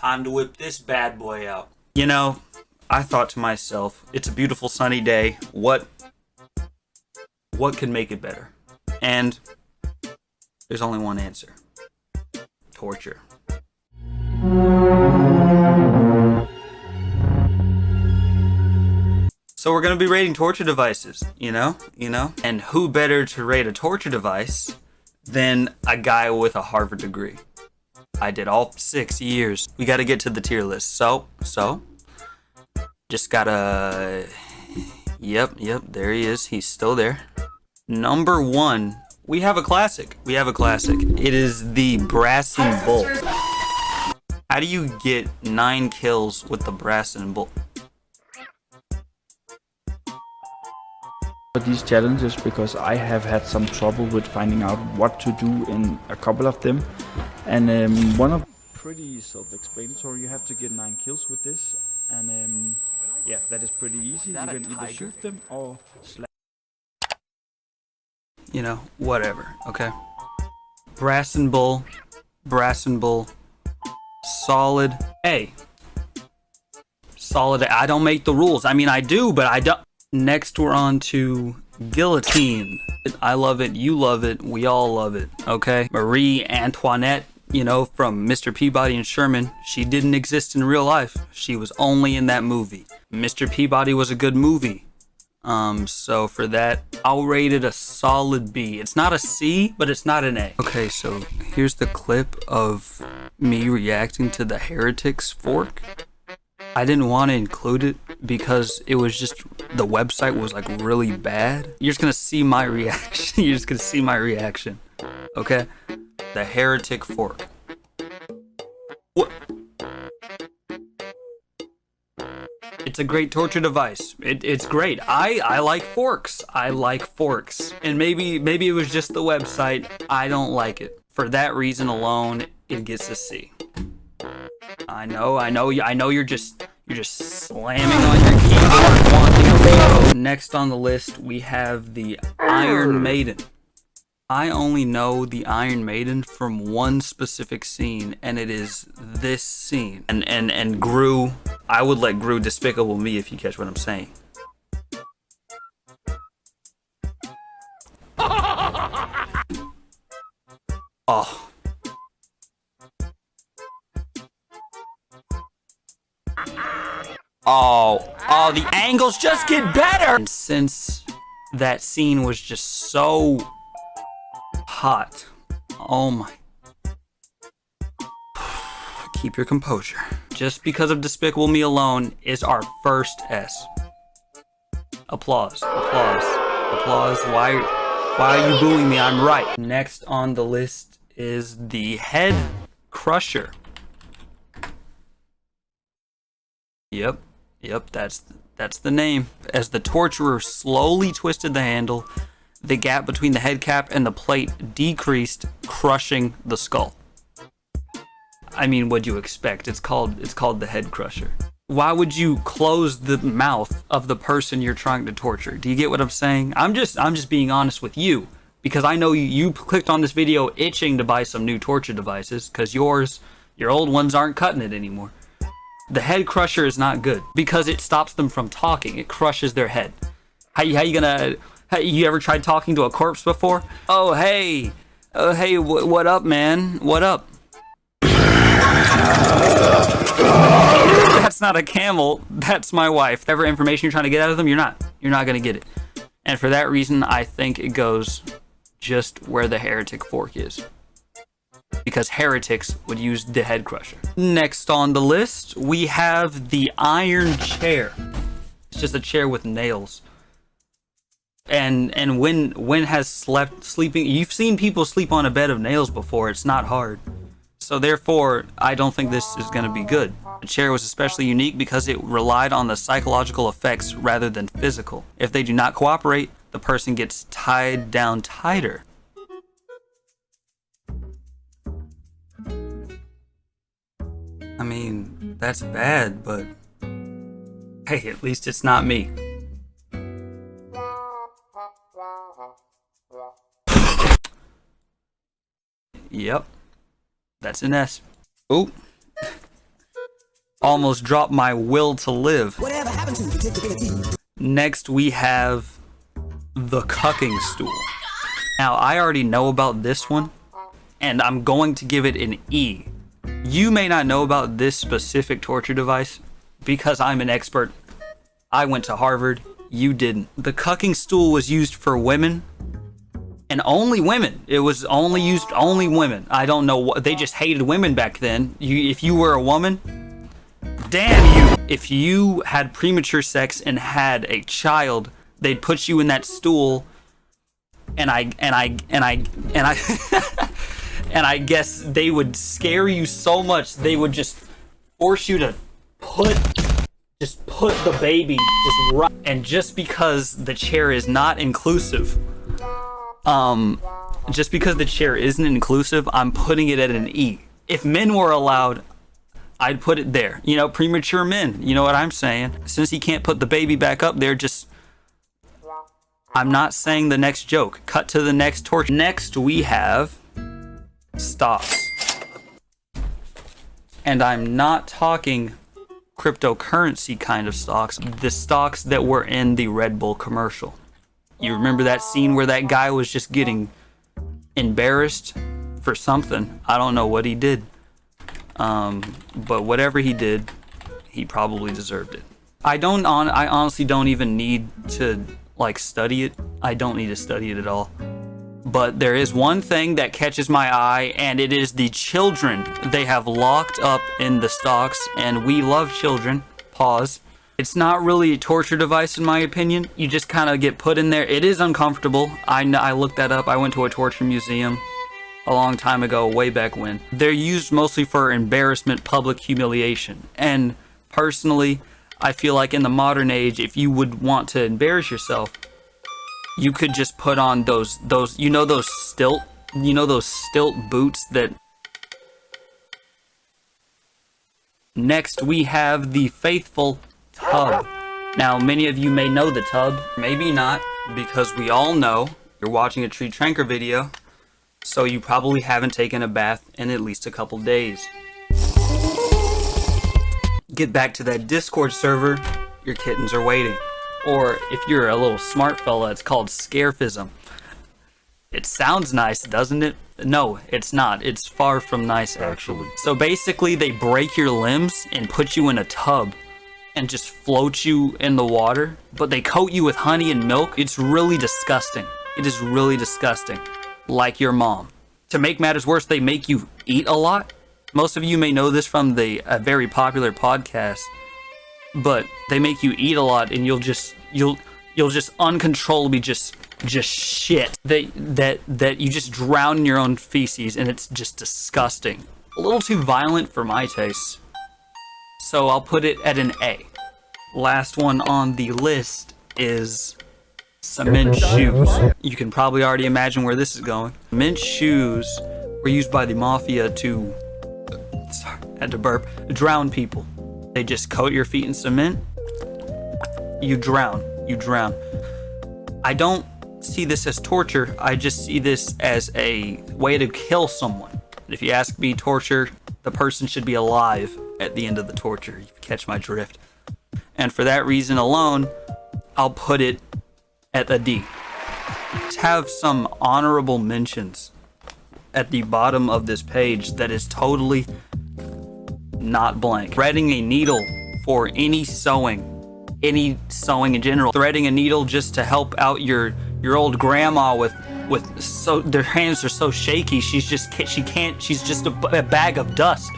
Time to whip this bad boy out. You know, I thought to myself, it's a beautiful sunny day. What could make it better? And there's only one answer. Torture. So we're gonna be rating torture devices, you know? And who better to rate a torture device than a guy with a Harvard degree? I did all 6 years. We gotta get to the tier list. So, just gotta, yep, there he is. He's still there. Number 1, we have a classic. It is the Brassen Bull. How do you get 9 kills with the Brassen Bull? These challenges because I have had some trouble with finding out what to do in a couple of them, and one of pretty self-explanatory. You have to get 9 kills with this, and yeah, that is pretty easy. You can either shoot them or slap. You know, whatever. Okay. Brassen Bull, solid A. Solid A. I don't make the rules. I mean, I do, but I don't. Next, we're on to Guillotine. I love it. You love it. We all love it. Okay. Marie Antoinette, you know, from Mr. Peabody and Sherman. She didn't exist in real life. She was only in that movie. Mr. Peabody was a good movie. So for that, I'll rate it a solid B. It's not a C, but it's not an A. Okay, so here's the clip of me reacting to the Heretics fork. I didn't want to include it because it was just, the website was like really bad. You're just gonna see my reaction. Okay? The Heretic fork. What? It's a great torture device. It's great. I like forks. And maybe it was just the website. I don't like it. For that reason alone, it gets a C. I know you're just slamming on your keyboard wanting a veto. Next on the list, we have the Iron Maiden. I only know the Iron Maiden from one specific scene, and it is this scene. And Gru, I would let Gru Despicable Me if you catch what I'm saying. Oh. Oh, the angles just get better! And since that scene was just so hot, oh my. Keep your composure. Just because of Despicable Me alone is our first S. Applause. Why are you booing me? I'm right. Next on the list is the Head Crusher. Yep, that's the name. As the torturer slowly twisted the handle, the gap between the head cap and the plate decreased, crushing the skull. I mean, what'd you expect? It's called the Head Crusher. Why would you close the mouth of the person you're trying to torture? Do you get what I'm saying? I'm just being honest with you, because I know you clicked on this video itching to buy some new torture devices because your old ones aren't cutting it anymore. The Head Crusher is not good because it stops them from talking. It crushes their head. How you gonna? You ever tried talking to a corpse before? Oh hey, what up, man? What up? That's not a camel. That's my wife. Whatever information you're trying to get out of them, you're not gonna get it. And for that reason, I think it goes just where the Heretic fork is, because heretics would use the Head Crusher. Next on the list, we have the Iron Chair. It's just a chair with nails. And when has sleeping, you've seen people sleep on a bed of nails before. It's not hard. So therefore, I don't think this is going to be good. The chair was especially unique because it relied on the psychological effects rather than physical. If they do not cooperate, the person gets tied down tighter. I mean, that's bad, but hey, at least it's not me. Yep, that's an S. Oh, Almost dropped my will to live. Whatever happened to predictability? Next, we have the cucking stool. Now, I already know about this one, and I'm going to give it an E. You may not know about this specific torture device because I'm an expert. I went to Harvard. You didn't. The cucking stool was used for women, and only women. It was only used only women. I don't know what, they just hated women back then. If you were a woman, damn you. If you had premature sex and had a child, they'd put you in that stool, and I and I guess they would scare you so much they would just force you to put the baby just right. And just because the chair is not inclusive, just because the chair isn't inclusive, I'm putting it at an E. If men were allowed, I'd put it there. You know, premature men, you know what I'm saying? Since he can't put the baby back up there, I'm not saying the next joke. Cut to the next torture. Next, we have stocks. And I'm not talking cryptocurrency kind of stocks. The stocks that were in the Red Bull commercial. You remember that scene where that guy was just getting embarrassed for something? I don't know what he did. But whatever he did, he probably deserved it. I honestly don't even need to study it. I don't need to study it at all. But there is one thing that catches my eye, and it is the children they have locked up in the stocks, and we love children. Pause. It's not really a torture device in my opinion. You just kind of get put in there. It is uncomfortable. I looked that up. I went to a torture museum a long time ago, way back when. They're used mostly for embarrassment, public humiliation. And personally, I feel like in the modern age, if you would want to embarrass yourself, you could just put on those stilt boots that. Next, we have the faithful tub. Now, many of you may know the tub, maybe not, because we all know you're watching a TreeTrankur video, so you probably haven't taken a bath in at least a couple days. Get back to that Discord server, your kittens are waiting. Or if you're a little smart fella, it's called scarefism. It sounds nice, doesn't it? No, it's not. It's far from nice, actually. So basically, they break your limbs and put you in a tub and just float you in the water, but they coat you with honey and milk. It's really disgusting. It is really disgusting. Like your mom. To make matters worse, they make you eat a lot. Most of you may know this from a very popular podcast, but they make you eat a lot, and you'll just uncontrollably just shit. That you just drown in your own feces, and it's just disgusting. A little too violent for my taste. So I'll put it at an A. Last one on the list is cement shoes. You can probably already imagine where this is going. Cement shoes were used by the mafia to, sorry, had to burp, drown people. They just coat your feet in cement. You drown. I don't see this as torture. I just see this as a way to kill someone. If you ask me, torture, the person should be alive at the end of the torture. You catch my drift. And for that reason alone, I'll put it at a D. Let's have some honorable mentions at the bottom of this page that is totally not blank. Threading a needle for any sewing in general. Threading a needle just to help out your old grandma with so their hands are so shaky, she's just a bag of dust.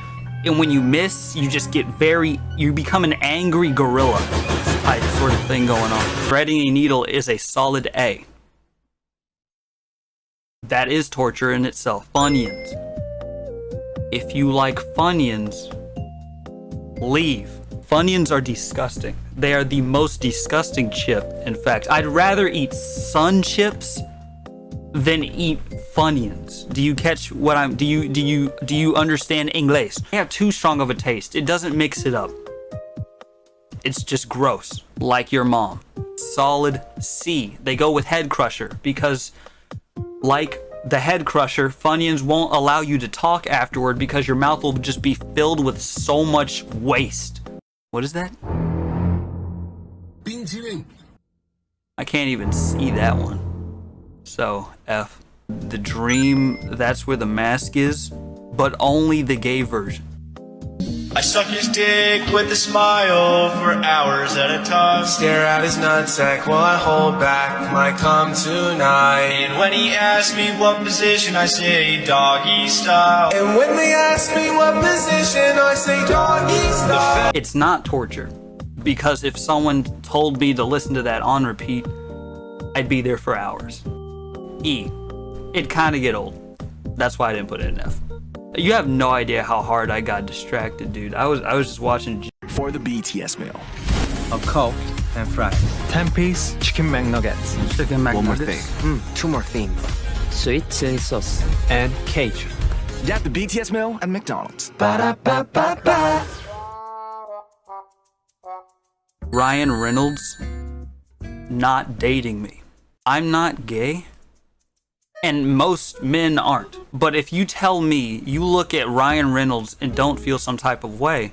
And when you miss, you just you become an angry gorilla type sort of thing going on. Threading a needle is a solid A. That is torture in itself. Funyuns. If you like Funyuns, leave. Funyuns are disgusting. They are the most disgusting chip. In fact, I'd rather eat Sun Chips than eat Funyuns. Do you catch what do you understand English? They have too strong of a taste. It doesn't mix it up. It's just gross. Like your mom. Solid C. They go with Head Crusher because like The head crusher, Funyuns won't allow you to talk afterward because your mouth will just be filled with so much waste. What is that? I can't even see that one. So, F. The dream, that's where the mask is, but only the gay version. I suck his dick with a smile for hours at a time. Stare at his nutsack while I hold back my cum tonight. And when he asks me what position, I say doggy style. And when they ask me what position, I say doggy style. It's not torture, because if someone told me to listen to that on repeat, I'd be there for hours. E. It kinda get old. That's why I didn't put it in F. You have no idea how hard I got distracted, dude. I was just watching. For the BTS meal. A Coke and fries. 10-piece chicken McNuggets. Chicken One more thing. Two more things. Sweet chili sauce. And cake. Get the BTS meal at McDonald's. Ba-da-ba-ba-ba. Ryan Reynolds not dating me. I'm not gay, and most men aren't. But if you tell me you look at Ryan Reynolds and don't feel some type of way,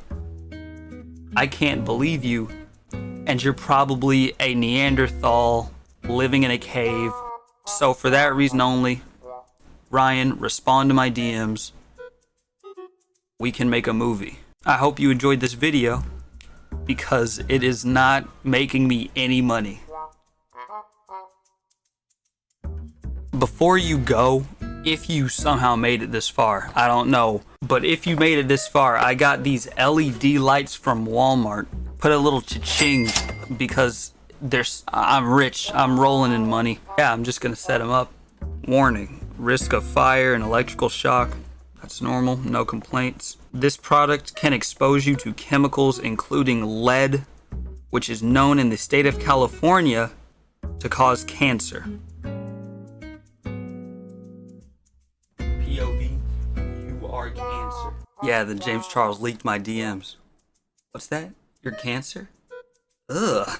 I can't believe you, and you're probably a Neanderthal living in a cave. So for that reason only, Ryan, respond to my DMs. We can make a movie. I hope you enjoyed this video, because it is not making me any money. Before you go, if you somehow made it this far, I don't know, but if you made it this far, I got these LED lights from Walmart. Put a little cha-ching because I'm rich, I'm rolling in money. Yeah, I'm just gonna set them up. Warning, risk of fire and electrical shock. That's normal, no complaints. This product can expose you to chemicals including lead, which is known in the state of California to cause cancer. POV, you are cancer. Yeah, then James Charles leaked my DMs. What's that? You're cancer? Ugh.